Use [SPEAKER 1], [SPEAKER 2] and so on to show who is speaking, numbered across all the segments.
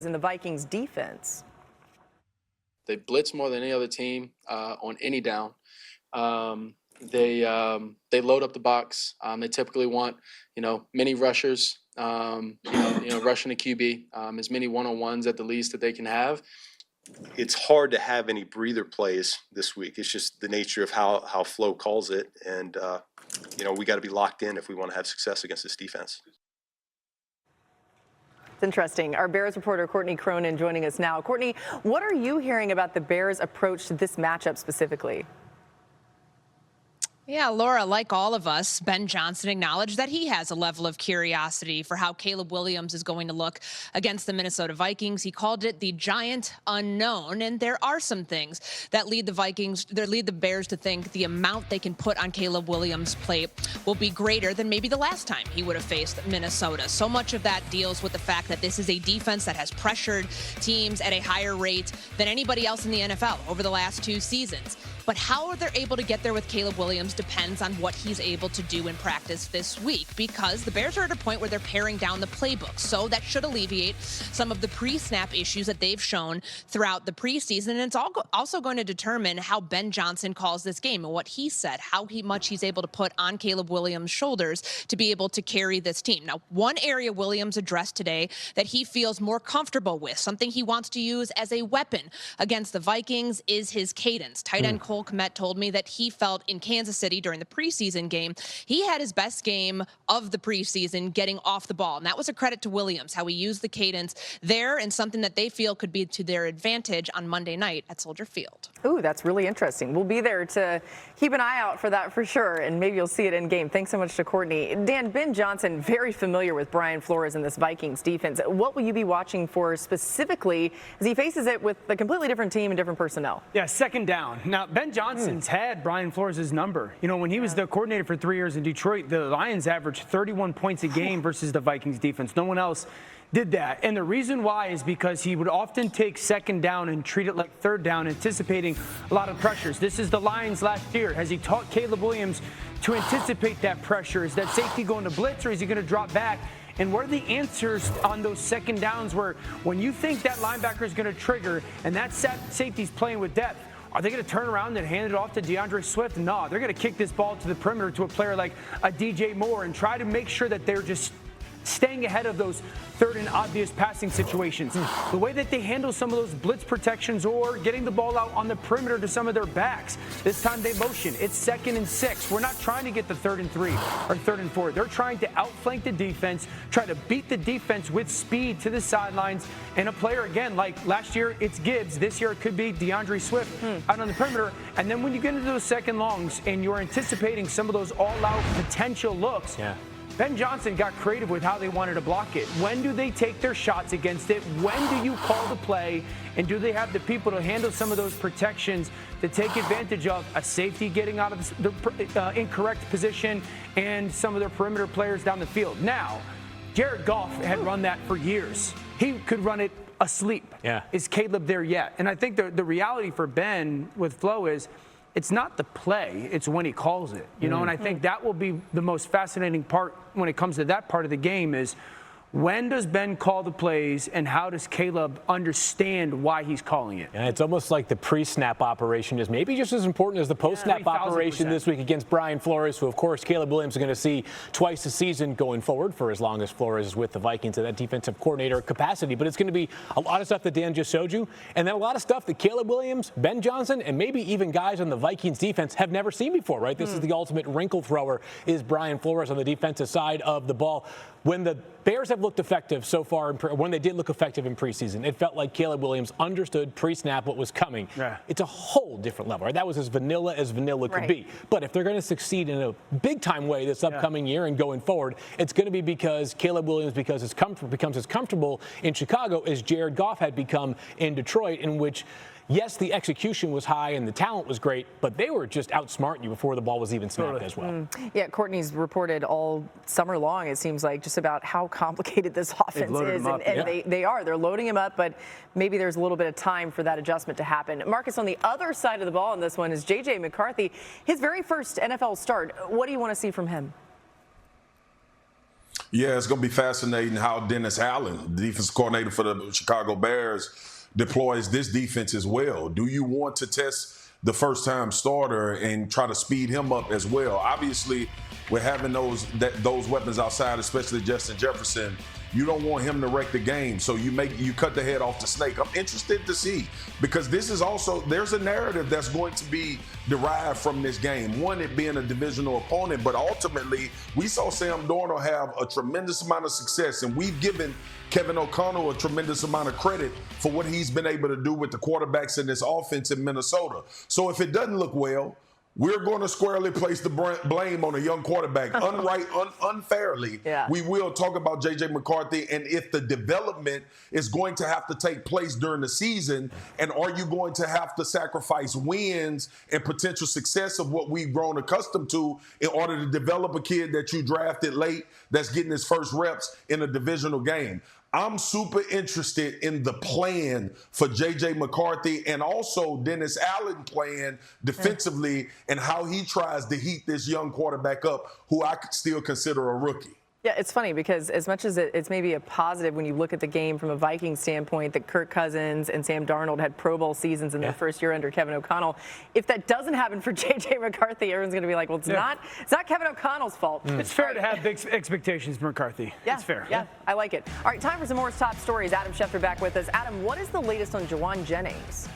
[SPEAKER 1] in the Vikings defense.
[SPEAKER 2] They blitz more than any other team on any down. They load up the box. They typically want many rushers. Rushing the QB, as many one-on-ones at the least that they can have.
[SPEAKER 3] It's hard to have any breather plays this week. It's just the nature of how Flo calls it, and we got to be locked in if we want to have success against this defense.
[SPEAKER 1] It's interesting. Our Bears reporter Courtney Cronin joining us now. Courtney, what are you hearing about the Bears' approach to this matchup specifically?
[SPEAKER 4] Yeah, Laura, like all of us, Ben Johnson acknowledged that he has a level of curiosity for how Caleb Williams is going to look against the Minnesota Vikings. He called it the giant unknown, and there are some things that lead the Bears to think the amount they can put on Caleb Williams' plate will be greater than maybe the last time he would have faced Minnesota. So much of that deals with the fact that this is a defense that has pressured teams at a higher rate than anybody else in the NFL over the last 2 seasons. But how they're able to get there with Caleb Williams depends on what he's able to do in practice this week, because the Bears are at a point where they're paring down the playbook. So that should alleviate some of the pre-snap issues that they've shown throughout the preseason. And it's also going to determine how Ben Johnson calls this game and what he said, how much he's able to put on Caleb Williams' shoulders to be able to carry this team. Now, one area Williams addressed today that he feels more comfortable with, something he wants to use as a weapon against the Vikings, is his cadence. Tight end Cole Kmet told me that he felt in Kansas City during the preseason game, he had his best game of the preseason getting off the ball. And that was a credit to Williams, how he used the cadence there, and something that they feel could be to their advantage on Monday night at Soldier Field.
[SPEAKER 1] Ooh, that's really interesting. We'll be there to keep an eye out for that for sure, and maybe you'll see it in game. Thanks so much to Courtney. Dan, Ben Johnson, very familiar with Brian Flores in this Vikings defense. What will you be watching for specifically as he faces it with a completely different team and different personnel?
[SPEAKER 5] Yeah, second down. Now, Ben Johnson's had Brian Flores' number. When he was the coordinator for 3 years in Detroit, the Lions averaged 31 points a game versus the Vikings defense. No one else did that. And the reason why is because he would often take second down and treat it like third down, anticipating a lot of pressures. This is the Lions last year. Has he taught Caleb Williams to anticipate that pressure? Is that safety going to blitz, or is he going to drop back? And what are the answers on those second downs where when you think that linebacker is going to trigger and that safety's playing with depth? Are they going to turn around and hand it off to DeAndre Swift? No, they're going to kick this ball to the perimeter to a player like a DJ Moore and try to make sure that they're just staying ahead of those third and obvious passing situations. The way that they handle some of those blitz protections or getting the ball out on the perimeter to some of their backs. This time they motion. It's 2nd and 6. We're not trying to get the 3rd and 3 or 3rd and 4. They're trying to outflank the defense, try to beat the defense with speed to the sidelines. And a player, again, like last year, it's Gibbs. This year, it could be DeAndre Swift out on the perimeter. And then when you get into those second longs and you're anticipating some of those all-out potential looks, Ben Johnson got creative with how they wanted to block it. When do they take their shots against it? When do you call the play? And do they have the people to handle some of those protections to take advantage of a safety getting out of the incorrect position and some of their perimeter players down the field? Now, Jared Goff had run that for years. He could run it asleep. Is Caleb there yet? And I think the reality for Ben with Flo is, it's not the play, it's when he calls it, and I think that will be the most fascinating part when it comes to that part of the game is, when does Ben call the plays and how does Caleb understand why he's calling it?
[SPEAKER 6] And it's almost like the pre-snap operation is maybe just as important as the post-snap operation this week against Brian Flores, who, of course, Caleb Williams is going to see twice a season going forward for as long as Flores is with the Vikings at that defensive coordinator capacity. But it's going to be a lot of stuff that Dan just showed you, and then a lot of stuff that Caleb Williams, Ben Johnson, and maybe even guys on the Vikings defense have never seen before, right? This is the ultimate wrinkle thrower, is Brian Flores on the defensive side of the ball. When the Bears have looked effective so far, when they did look effective in preseason, it felt like Caleb Williams understood pre-snap what was coming. It's a whole different level, right? That was as vanilla could be. But if they're going to succeed in a big-time way this upcoming year and going forward, it's going to be because Caleb Williams becomes as comfortable in Chicago as Jared Goff had become in Detroit, in which, yes, the execution was high and the talent was great, but they were just outsmarting you before the ball was even snapped as well.
[SPEAKER 1] Yeah, Courtney's reported all summer long, it seems like, just about how complicated this offense is. And they are. They're loading him up, but maybe there's a little bit of time for that adjustment to happen. Marcus, on the other side of the ball in this one is J.J. McCarthy. His very first NFL start. What do you want to see from him?
[SPEAKER 7] Yeah, it's going to be fascinating how Dennis Allen, the defensive coordinator for the Chicago Bears, deploys this defense as well. Do you want to test the first-time starter and try to speed him up as well? Obviously, with having those weapons outside, especially Justin Jefferson, you don't want him to wreck the game, so you cut the head off the snake. I'm interested to see, because this is also, there's a narrative that's going to be derived from this game. One, it being a divisional opponent, but ultimately, we saw Sam Darnold have a tremendous amount of success, and we've given Kevin O'Connell a tremendous amount of credit for what he's been able to do with the quarterbacks in this offense in Minnesota. So if it doesn't look well, we're going to squarely place the blame on a young quarterback, unfairly.
[SPEAKER 1] Yeah.
[SPEAKER 7] We will talk about J.J. McCarthy and if the development is going to have to take place during the season, and are you going to have to sacrifice wins and potential success of what we've grown accustomed to in order to develop a kid that you drafted late that's getting his first reps in a divisional game? I'm super interested in the plan for J.J. McCarthy and also Dennis Allen plan defensively and how he tries to heat this young quarterback up, who I could still consider a rookie.
[SPEAKER 1] Yeah, it's funny because as much as it's maybe a positive when you look at the game from a Vikings standpoint that Kirk Cousins and Sam Darnold had Pro Bowl seasons in their first year under Kevin O'Connell, if that doesn't happen for J.J. McCarthy, everyone's going to be like, well, it's not Kevin O'Connell's fault.
[SPEAKER 5] It's fair to have big expectations for McCarthy.
[SPEAKER 1] Yeah,
[SPEAKER 5] it's fair.
[SPEAKER 1] Yeah, I like it. All right, time for some more top stories. Adam Schefter back with us. Adam, what is the latest on Juwan Jennings?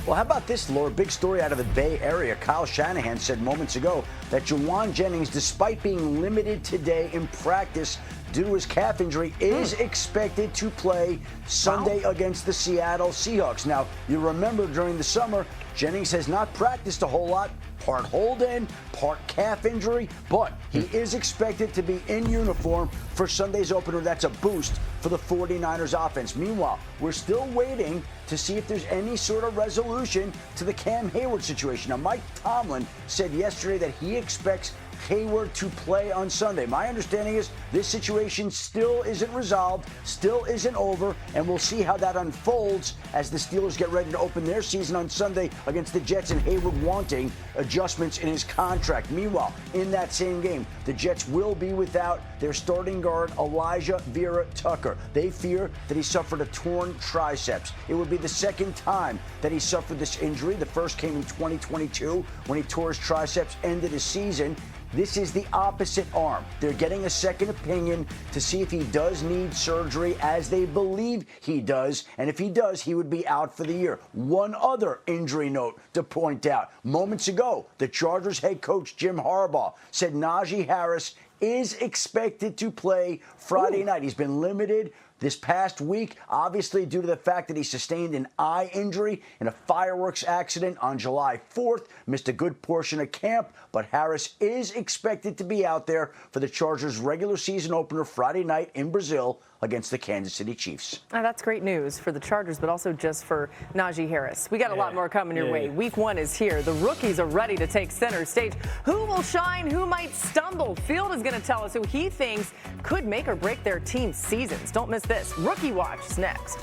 [SPEAKER 8] Well, how about this, Laura? Big story out of the Bay Area. Kyle Shanahan said moments ago that Juwan Jennings, despite being limited today in practice due to his calf injury, is expected to play Sunday against the Seattle Seahawks. Now, you remember during the summer, Jennings has not practiced a whole lot, part hold-in, part calf injury, but he is expected to be in uniform for Sunday's opener. That's a boost for the 49ers offense. Meanwhile, we're still waiting to see if there's any sort of resolution to the Cam Hayward situation. Now, Mike Tomlin said yesterday that he expects Hayward to play on Sunday. My understanding is this situation still isn't resolved, still isn't over, and we'll see how that unfolds as the Steelers get ready to open their season on Sunday against the Jets, and Hayward wanting adjustments in his contract. Meanwhile, in that same game, the Jets will be without their starting guard, Elijah Vera Tucker. They fear that he suffered a torn triceps. It would be the second time that he suffered this injury. The first came in 2022 when he tore his triceps, ended his season. This is the opposite arm. They're getting a second opinion to see if he does need surgery, as they believe he does. And if he does, he would be out for the year. One other injury note to point out. Moments ago, the Chargers head coach Jim Harbaugh said Najee Harris is expected to play Friday night. He's been limited this past week, obviously due to the fact that he sustained an eye injury in a fireworks accident on July 4th, missed a good portion of camp, but Harris is expected to be out there for the Chargers' regular season opener Friday night in Brazil against the Kansas City Chiefs.
[SPEAKER 1] That's great news for the Chargers, but also just for Najee Harris. We got a lot more coming your way. Week 1 is here. The rookies are ready to take center stage. Who will shine? Who might stumble? Field is going to tell us who he thinks could make or break their team's seasons. Don't miss this. Rookie Watch is next.